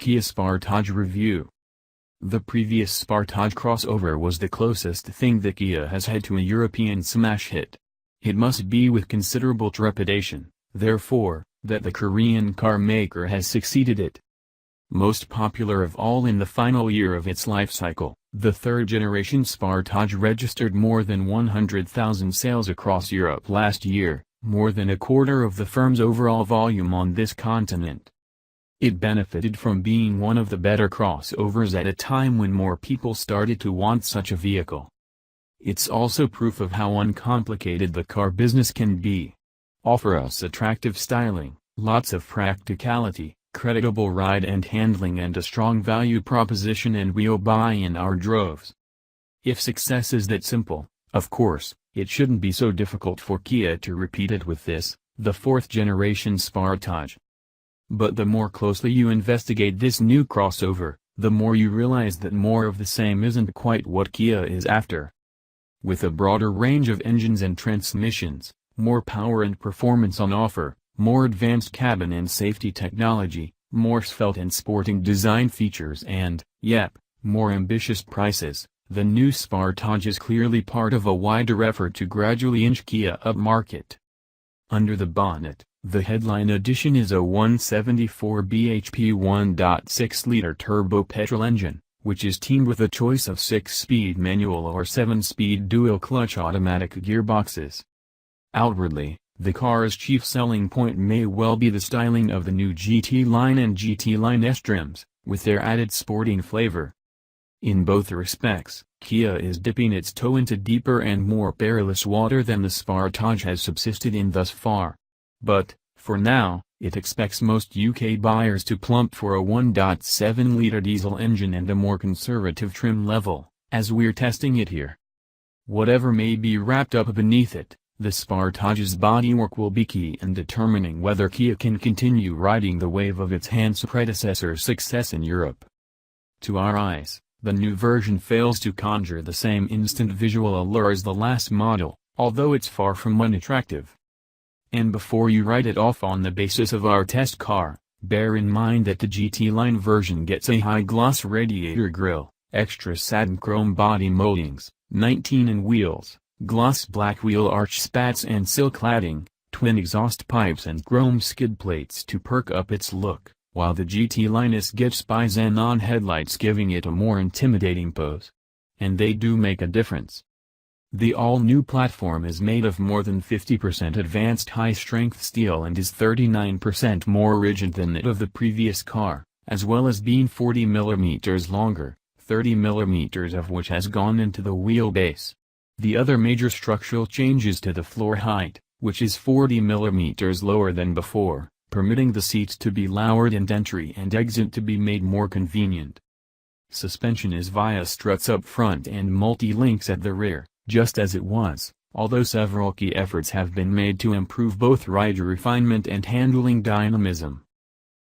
Kia Sportage review. The previous Sportage crossover was the closest thing that Kia has had to a European smash hit. It must be with considerable trepidation, therefore, that the Korean car maker has succeeded it. Most popular of all in the final year of its life cycle, the third-generation Sportage registered more than 100,000 sales across Europe last year, more than a quarter of the firm's overall volume on this continent. It benefited from being one of the better crossovers at a time when more people started to want such a vehicle. It's also proof of how uncomplicated the car business can be. Offer us attractive styling, lots of practicality, creditable ride and handling and a strong value proposition, and we'll buy in our droves. If success is that simple, of course, it shouldn't be so difficult for Kia to repeat it with this, the fourth-generation Sportage. But the more closely you investigate this new crossover, the more you realize that more of the same isn't quite what Kia is after. With a broader range of engines and transmissions, more power and performance on offer, more advanced cabin and safety technology, more svelte and sporting design features and, yep, more ambitious prices, the new Sportage is clearly part of a wider effort to gradually inch Kia up market. Under the bonnet, the headline edition is a 174 bhp 1.6-liter turbo petrol engine, which is teamed with a choice of 6-speed manual or 7-speed dual-clutch automatic gearboxes. Outwardly, the car's chief selling point may well be the styling of the new GT Line and GT Line S trims, with their added sporting flavor. In both respects, Kia is dipping its toe into deeper and more perilous water than the Sportage has subsisted in thus far. But, for now, it expects most UK buyers to plump for a 1.7-liter diesel engine and a more conservative trim level, as we're testing it here. Whatever may be wrapped up beneath it, the Sportage's bodywork will be key in determining whether Kia can continue riding the wave of its handsome predecessor's success in Europe. To our eyes, the new version fails to conjure the same instant visual allure as the last model, although it's far from unattractive. And before you write it off on the basis of our test car, bear in mind that the GT Line version gets a high-gloss radiator grille, extra satin chrome body moldings, 19-in wheels, gloss black wheel arch spats and silk cladding, twin exhaust pipes and chrome skid plates to perk up its look, while the GT Line S gets bi-xenon headlights giving it a more intimidating pose. And they do make a difference. The all-new platform is made of more than 50% advanced high-strength steel and is 39% more rigid than that of the previous car, as well as being 40 mm longer, 30 mm of which has gone into the wheelbase. The other major structural changes to the floor height, which is 40 mm lower than before, permitting the seats to be lowered and entry and exit to be made more convenient. Suspension is via struts up front and multi-links at the rear, just as it was, although several key efforts have been made to improve both rider refinement and handling dynamism.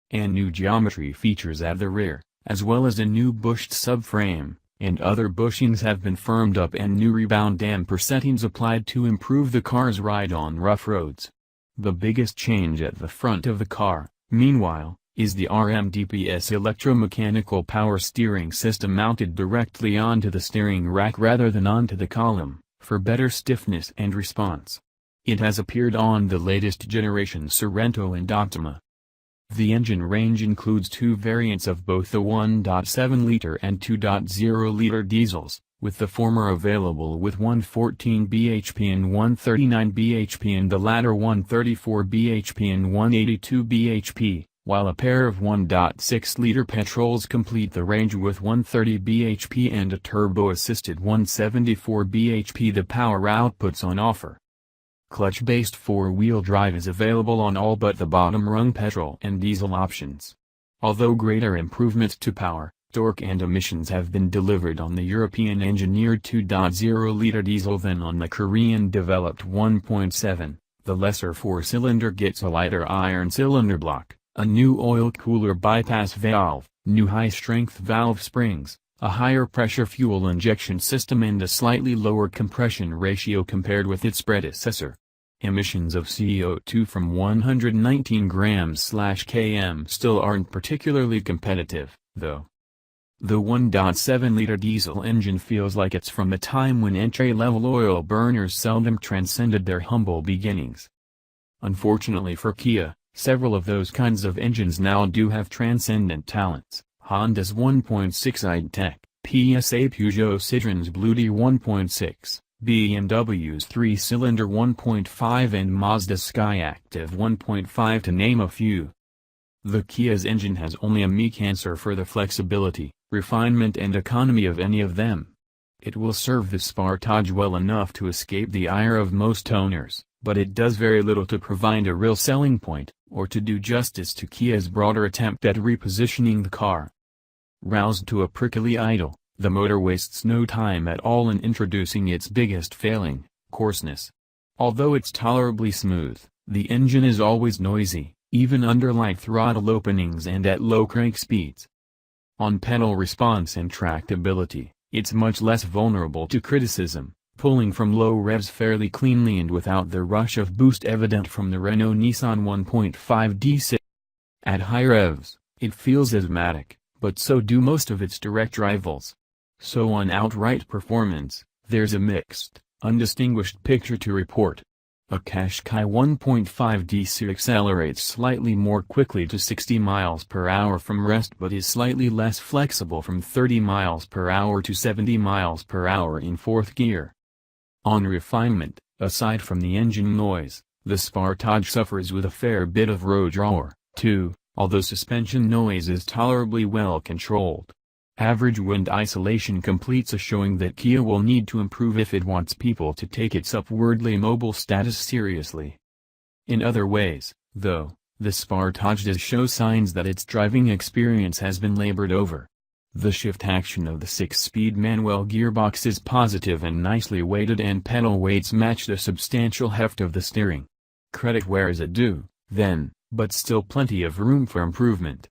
And new geometry features at the rear, as well as a new bushed subframe, and other bushings have been firmed up and new rebound damper settings applied to improve the car's ride on rough roads. The biggest change at the front of the car, meanwhile, is the RMDPS electromechanical power steering system mounted directly onto the steering rack rather than onto the column, for better stiffness and response. It has appeared on the latest generation Sorento and Optima. The engine range includes two variants of both the 1.7-liter and 2.0-liter diesels, with the former available with 114 bhp and 139 bhp and the latter 134 bhp and 182 bhp, while a pair of 1.6-liter petrols complete the range with 130 bhp and a turbo-assisted 174 bhp. The power outputs on offer. Clutch-based four-wheel drive is available on all but the bottom-rung petrol and diesel options. Although greater improvements to power, torque and emissions have been delivered on the European-engineered 2.0-liter diesel than on the Korean-developed 1.7, the lesser four-cylinder gets a lighter iron cylinder block, a new oil cooler bypass valve, new high-strength valve springs, a higher pressure fuel injection system and a slightly lower compression ratio compared with its predecessor. Emissions of CO2 from 119 grams/km still aren't particularly competitive, though. The 1.7-liter diesel engine feels like it's from a time when entry-level oil burners seldom transcended their humble beginnings. Unfortunately for Kia, several of those kinds of engines now do have transcendent talents. Honda's 1.6 i-Tech, PSA Peugeot Citroen's Blue D 1.6, BMW's 3-cylinder 1.5 and Mazda's Skyactiv 1.5 to name a few. The Kia's engine has only a meek answer for the flexibility, refinement and economy of any of them. It will serve the Sportage well enough to escape the ire of most owners, but it does very little to provide a real selling point, or to do justice to Kia's broader attempt at repositioning the car. Roused to a prickly idle, the motor wastes no time at all in introducing its biggest failing, coarseness. Although it's tolerably smooth, the engine is always noisy, even under light throttle openings and at low crank speeds. On pedal response and tractability, it's much less vulnerable to criticism, pulling from low revs fairly cleanly and without the rush of boost evident from the Renault-Nissan 1.5 D6. At high revs, it feels asthmatic, but so do most of its direct rivals. So on outright performance, there's a mixed, undistinguished picture to report. A Qashqai 1.5 D6 accelerates slightly more quickly to 60 miles per hour from rest but is slightly less flexible from 30 miles per hour to 70 miles per hour in fourth gear. On refinement, aside from the engine noise, the Sportage suffers with a fair bit of road roar, too, although suspension noise is tolerably well controlled. Average wind isolation completes a showing that Kia will need to improve if it wants people to take its upwardly mobile status seriously. In other ways, though, the Sportage does show signs that its driving experience has been labored over. The shift action of the 6-speed manual gearbox is positive and nicely weighted and pedal weights match the substantial heft of the steering. Credit where is due, then, but still plenty of room for improvement.